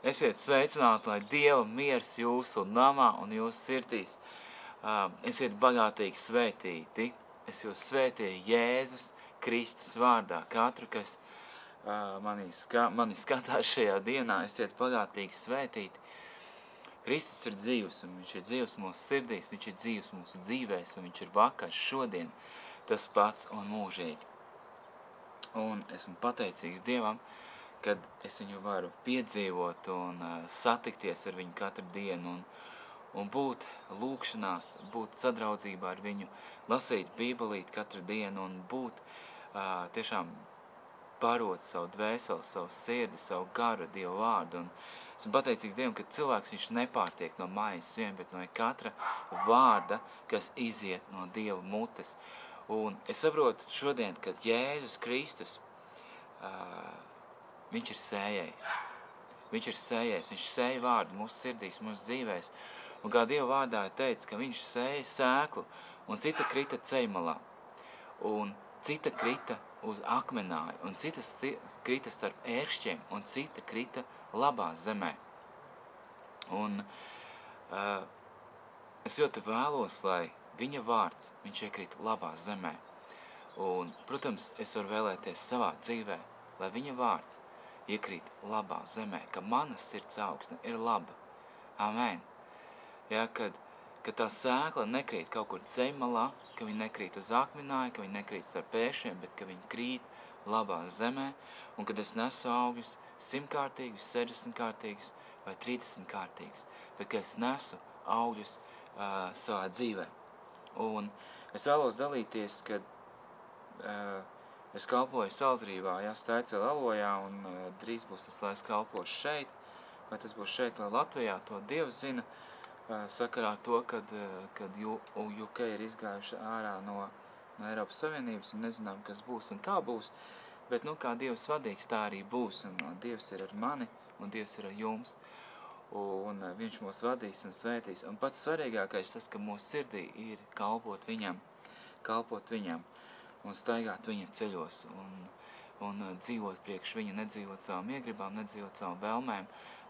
Esiet sveicināti, lai Dieva miers jūsu namā un jūsu sirdīs. Esiet bagātīgi svētīti. Es jūs svētīju Jēzus Kristus vārdā. Katru, kas mani skatās šajā dienā, esiet bagātīgi svētīti. Kristus ir dzīvs, un viņš ir dzīvs mūsu sirdīs, viņš ir dzīvs mūsu dzīvēs, un viņš ir vakar, šodien, tas pats un mūžīgi. Un esmu pateicīgs Dievam, kad es viņu varu piedzīvot un satikties ar viņu katru dienu un būt lūkšanās, būt sadraudzībā ar viņu, lasīt bībelīt katru dienu un būt tiešām barot savu dvēseli, savu sirdi, savu garu Dievu vārdu. Un esmu pateicīgs Dievam, ka cilvēks viņš nepārtiek no maizes vien, bet no katra vārda, kas iziet no Dieva mutes. Un es saprotu šodien, kad Jēzus Kristus, viņš ir sējējis. Viņš ir sējējis, viņš sēja vārdu mūsu sirdīs, mūsu dzīvēs. Un kā Dieva vārdā ir teicis, ka viņš sēja sēklu, un cita krita ceļmalā, un cita krita uz akmenāju, un cita krita starp ērkšķiem, un cita krita labā zemē. Un es ļoti vēlos, lai viņa vārds, viņš iekrīt labā zemē. Un, protams, es varu vēlēties savā dzīvē, lai viņa vārds iekrīt labā zemē, ka mana sirds augsne ir laba. Amen. Ja, kad tā sēkla nekrīt kaut kur ceļmalā, ka viņa nekrīt uz akmenāju, ka viņa nekrīt starp ērkšķiem, bet ka viņa krīt labā zemē, un kad es nesu augļus 100-kārtīgus, 60-kārtīgus vai 30-kārtīgus, bet ka es nesu augļus savā dzīvē. Un es vēlos dalīties, kad es kalpoju Salzrīvā, Stēcela Alojā, un drīz būs tas, lai es kalpošu šeit, vai tas būs šeit vai Latvijā, to Dievs zina, sakarā ar to, kad UK ir izgājuši ārā no Eiropas Savienības, un nezinām, kas būs un kā būs, bet, kā Dievs vadīgs, tā arī būs, un Dievs ir ar mani, un Dievs ir ar jums, un viņš mūs vadīs un svētīs. Un pats svarīgākais tas, ka mūsu sirdī ir kalpot viņam, un staigāt viņa ceļos, un dzīvot priekš viņa, nedzīvot savām iegribām, nedzīvot savām vēlmēm,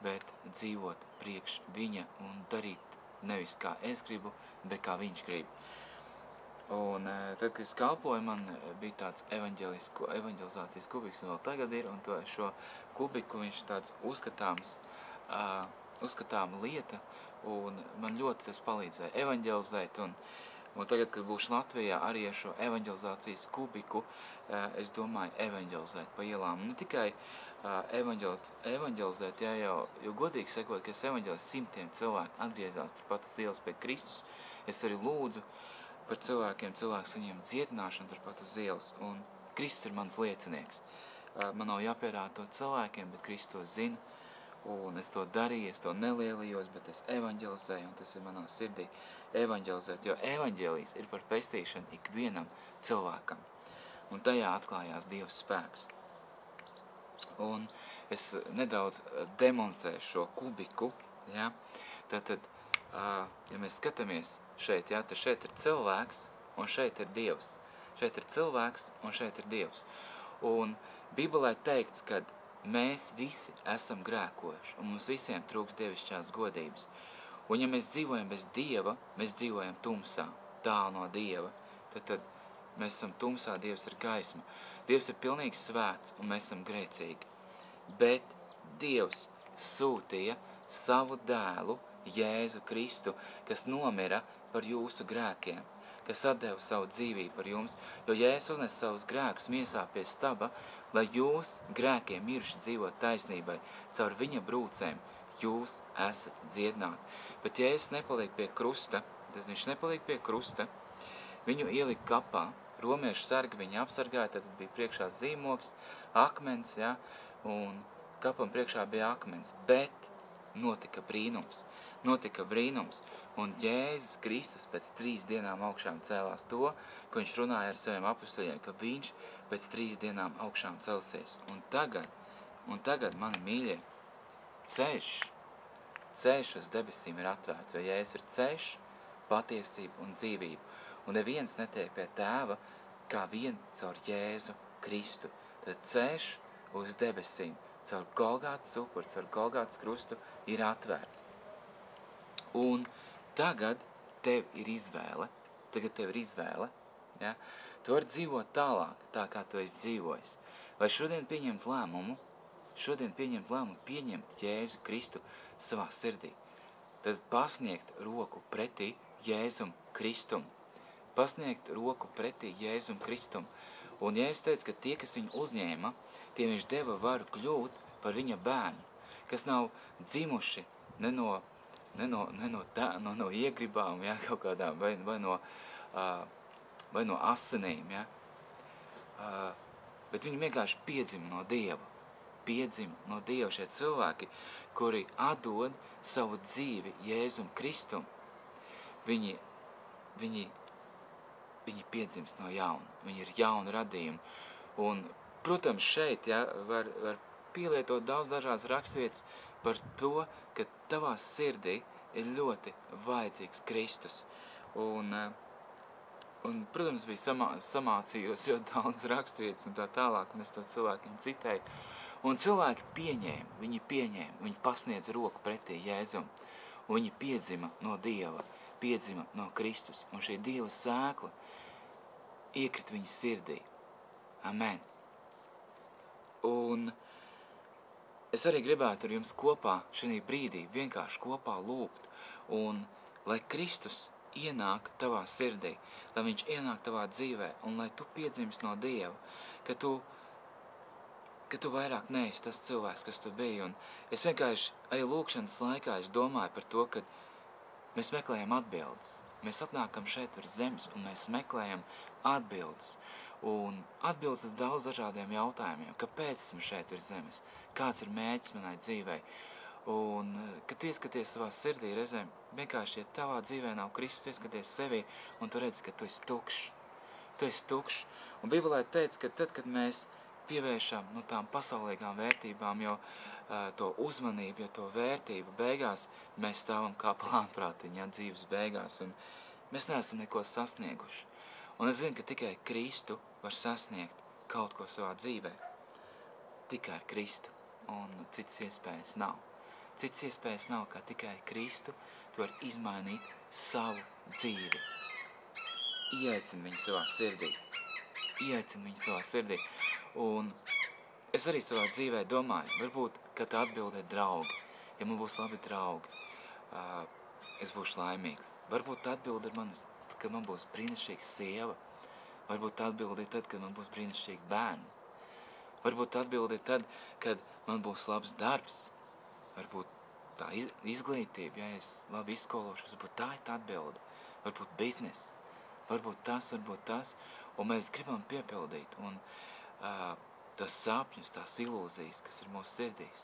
bet dzīvot priekš viņa un darīt nevis kā es gribu, bet kā viņš grib. Un tad, kad es kalpoju, man bija tāds evanģelizācijas kubiks, un vēl tagad ir, un šo kubiku viņš tāds uzskatāma lieta, un man ļoti tas palīdzēja evanģelizēt, un tagad, kad būšu Latvijā arī ar šo evanģelizācijas kubiku, es domāju evanģelizēt pa ielām. Ne tikai evanģelizēt, jo godīgi sakot, ka es evanģelizēju simtiem cilvēku atgriezās turpat uz ielas pie Kristus, es arī lūdzu par cilvēkiem, cilvēks saņem dziedināšanu turpat uz ielas, un Kristus ir mans liecinieks. Man nav jāpierāda to cilvēkiem, bet Kristus to zina, un es to darīju, es to nelielījos, bet es evanģelizēju, un tas ir manā sirdī evanģelizēt, jo evanģēlijs ir par pestīšanu ikvienam cilvēkam, un tajā atklājās Dieva spēks. Un es nedaudz demonstrēšu šo kubiku, ja, tad, ja mēs skatāmies šeit, ja, tad šeit ir cilvēks, un šeit ir Dievs. Šeit ir cilvēks, un šeit ir Dievs. Un Bībelē teikts, ka mēs visi esam grēkojuši, un mums visiem trūks dievišķās godības. Un ja mēs dzīvojam bez Dieva, mēs dzīvojam tumsā, tālu no Dieva, tad mēs esam tumsā, Dievs ir gaisma. Dievs ir pilnīgi svēts, un mēs esam grēcīgi. Bet Dievs sūtīja savu dēlu, Jēzu Kristu, kas nomira par jūsu grēkiem, kas atdeva savu dzīvību par jums, jo Jēzus uznes savus grēkus miesā pie staba, lai jūs grēkiem miruši dzīvot taisnībai, caur viņa brūcēm jūs esat dziedināti. Bet Jēzus nepaliek pie krusta, tad viņš nepaliek pie krusta, viņu ielika kapā, romiešu sargi viņu apsargāja, tad bija priekšā zīmoks, akmens, ja, un kapam priekšā bija akmens, bet notika brīnums, un Jēzus Kristus pēc 3 dienām augšām cēlās to, ko viņš runāja ar saviem apustuļiem, ka viņš pēc 3 dienām augšām celsies. Un tagad, mani mīļie, ceļš uz debesīm ir atvērts, jo Jēzus ir ceļš, patiesība un dzīvība. Un neviens netiek pie tēva, kā vien caur Jēzu Kristu. Tad ceļš uz debesīm caur Golgātas upuri, caur Golgātas krustu ir atvērts. Un tagad tev ir izvēle, ja? Tu vari dzīvot tālāk, tā kā tu esi dzīvojis. Vai šodien pieņemt lēmumu, pieņemt Jēzu Kristu savā sirdī. Tad pasniegt roku pretī Jēzum Kristum. Un Jēzus teica, ka tie, kas viņu uzņēma, tie viņš deva varu kļūt par viņa bērnu, kas nav dzimuši ne no iegribām, ja, kaut kādām, vai no asinīm, ja. Bet viņi vienkārši piedzima no Dieva. Šie cilvēki, kuri atdod savu dzīvi Jēzum Kristum. Viņi piedzimst no jauna. Viņi ir jauni radījumi. Un, protams, šeit var pielietot daudz dažādas raksturvietas par to, ka tavā sirdī ir ļoti vajadzīgs Kristus. Un protams, bija samācījos ļoti daudz raksturvietas un tā tālāk, un es to cilvēkiem citēju. Un cilvēki pieņēma, viņi pasniedz roku pretī Jēzum, un viņi piedzima no Dieva, piedzima no Kristus, un šī Dieva sēkla iekrit viņa sirdī. Amen. Un es arī gribētu ar jums kopā šajā brīdī vienkārši kopā lūgt, un lai Kristus ienāk tavā sirdī, lai viņš ienāk tavā dzīvē, un lai tu piedzimst no Dieva, ka tu vairāk neesi tas cilvēks, kas tu biji. Un es vienkārši arī lūkšanas laikā es domāju par to, ka mēs meklējam atbildes. Mēs atnākam šeit virs zemes un mēs meklējam atbildes. Un atbildes uz daudz dažādiem jautājumiem. Kāpēc esmu šeit virs zemes? Kāds ir mērķis manai dzīvei? Un, kad tu ieskaties savā sirdī reizēm, vienkārši, ja tavā dzīvē nav Kristus, ieskaties sevī un tu redzi, ka tu esi tukšs. Un Bībelē teica, ka tad, kad mēs pievēršam tām pasaulīgām vērtībām, jo to uzmanību, jo to vērtību beigās mēs stāvam kā plānprātiņā dzīves beigās, un mēs neesam neko sasnieguši. Un es zinu, ka tikai Kristu var sasniegt kaut ko savā dzīvē. Tikai ar Kristu, un citas iespējas nav. Citas iespējas nav, kā tikai Kristu tu var izmainīt savu dzīvi. Ieaicini viņu savā sirdī. Un es arī savā dzīvē domāju, varbūt, ka tā atbilde ir draugi. Ja man būs labi draugi, es būšu laimīgs. Varbūt tā atbilde ir kad man būs brīnišķīga sieva. Varbūt tā atbilde ir tad, kad man būs brīnišķīgi bērni. Varbūt tā atbilde ir tad, kad man būs labs darbs. Varbūt tā izglītība, ja es labi izskološos, varbūt tā ir tā atbilde. Varbūt biznes. Varbūt tas. Un mēs gribam piepildīt. Un tas sapņus, tās ilūzijas, kas ir mūsu sirdīs.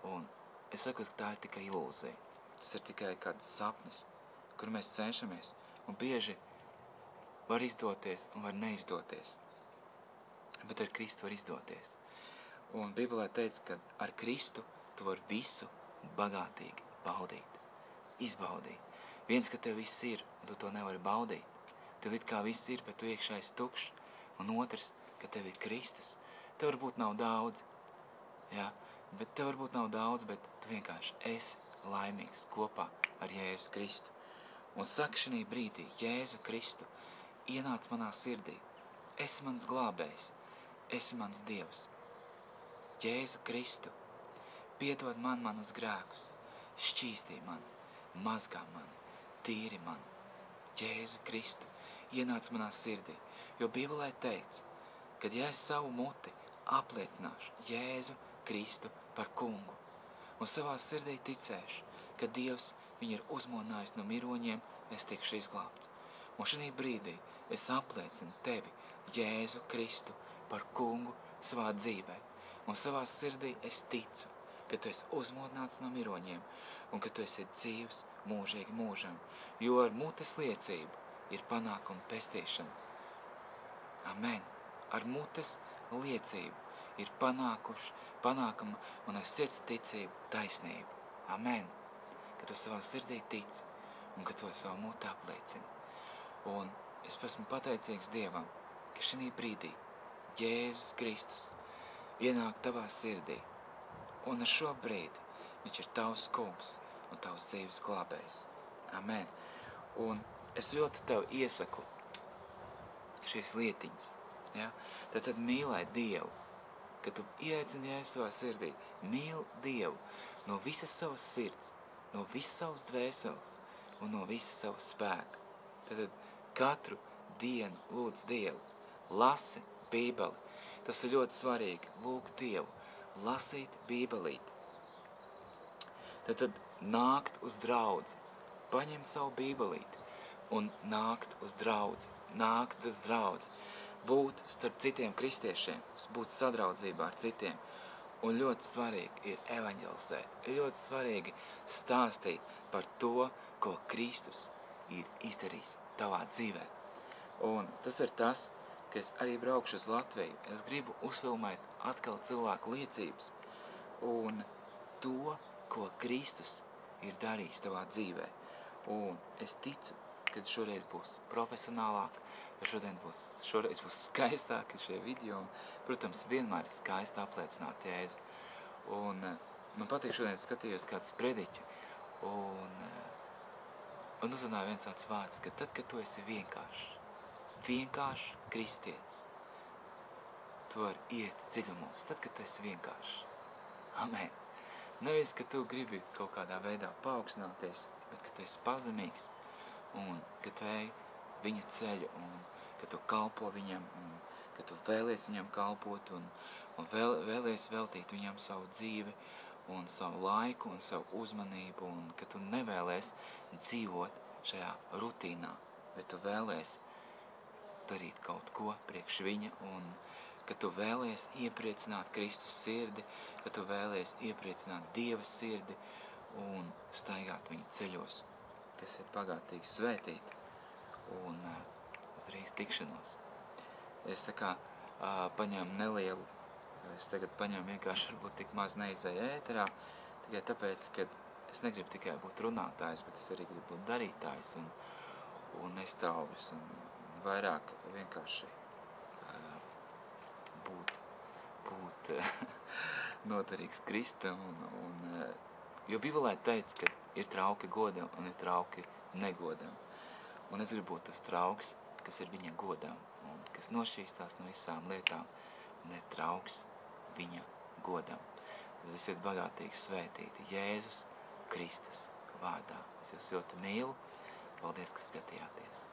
Un es saku, ka tā ir tikai ilūzija. Tas ir tikai kāds sapnis, kur mēs cenšamies. Un bieži var izdoties un var neizdoties. Bet ar Kristu var izdoties. Un Bībelē teica, ka ar Kristu tu vari visu bagātīgi baudīt. Izbaudīt. Viens, ka tev viss ir, un tu to nevari baudīt. Tev it kā viss ir, bet tu iekšā esi tukšs. Un otrs, ka tev ir Kristus. Tev varbūt nav daudz, bet tu vienkārši esi laimīgs kopā ar Jēzu Kristu. Un saka šajā brīdī, Jēzu Kristu, ienāc manā sirdī. Esi mans glābējs, esi mans Dievs. Jēzu Kristu, piedod man manus grēkus, šķīstī mani, mazgā mani, tīri mani. Jēzu Kristu, ienāc manā sirdī, jo Bībelē teica, kad ja es savu muti apliecināšu Jēzu Kristu par kungu un savā sirdī ticēšu, ka Dievs viņu ir uzmodinājis no miroņiem, es tikšu izglābts. Un šajā brīdī es apliecinu tevi, Jēzu Kristu, par kungu savā dzīvē. Un savā sirdī es ticu, ka tu esi uzmodināts no miroņiem un ka tu esi dzīvs mūžīgi mūžam, jo ar mutes liecību ir panākuma pestīšana. Amen. Ar mutes liecību ir panākuma un ar sirds ticību taisnību. Amen. Ka tu savā sirdī tici un ka to savu muti apliecini. Un es esmu pateicīgs Dievam, ka šajā brīdī Jēzus Kristus ienāk tavā sirdī, Un ar šo brīdi viņš ir tavs kungs un tavs dzīves glābējs. Amen. Un es ļoti tev iesaku šīs lietiņas. Ja? Tad mīlēt Dievu, kad tu ieaicini Jēzu savā sirdī, mīl Dievu no visas savas sirds, no visas savas dvēseles un no visas savas spēka. Tad katru dienu lūdz Dievu, lasi Bībeli. Tas ir ļoti svarīgi, lūgt Dievu, lasīt Bībelīti. Tad nākt uz draudzi, paņemt savu Bībelīti un nākt uz draudzi, būt starp citiem kristiešiem, būt sadraudzībā ar citiem. Un ļoti svarīgi ir evaņģelizēt, ir ļoti svarīgi stāstīt par to, ko Kristus ir izdarījis tavā dzīvē. Un tas ir tas, ka es arī braukšu uz Latviju. Es gribu uzfilmēt atkal cilvēku liecības un to, ko Kristus ir darījis tavā dzīvē. Un es ticu, ka šoreiz būs profesionālāk, ka šoreiz būs skaistāk šie video. Protams, vienmēr ir skaisti apliecināt Jēzu. Un man patīk šodien skatījos kādu sprediķu un uzrunāja viens tāds vārds, ka tad, kad tu esi vienkārši kristietis, tu vari iet dziļumos, tad, kad tu esi vienkārši. Amen. Nevis, ka tu gribi kaut kādā veidā paaugstināties, bet ka tu esi pazemīgs un ka tu ej viņa ceļu un ka tu kalpo viņam un ka tu vēlies viņam kalpot un vēlies veltīt viņam savu dzīvi un savu laiku un savu uzmanību un ka tu nevēlies dzīvot šajā rutīnā, bet tu vēlies darīt kaut ko priekš viņa un ka tu vēlies iepriecināt Kristus sirdi, ka tu vēlies iepriecināt Dieva sirdi un staigāt viņa ceļos, kas ir bagātīgi svētīti un uz drīz tikšanos. Es tā kā paņēmu nelielu, es tagad paņēmu vienkārši varbūt tik maz neizēju ēterā, tikai tāpēc, ka es negribu tikai būt runātājs, bet es arī gribu būt darītājs un nestāvis un vairāk vienkārši būt noderīgs Kristam jo Bībelē teica, ka ir trauki godam un ir trauki negodam. Un es gribu būt tas trauks, kas ir viņa godam un kas nošķīstās no visām lietām un ir trauks viņa godam. Tad esiet bagātīgi svētīti Jēzus Kristus vārdā. Es jūs ļoti mīlu. Paldies, ka skatījāties.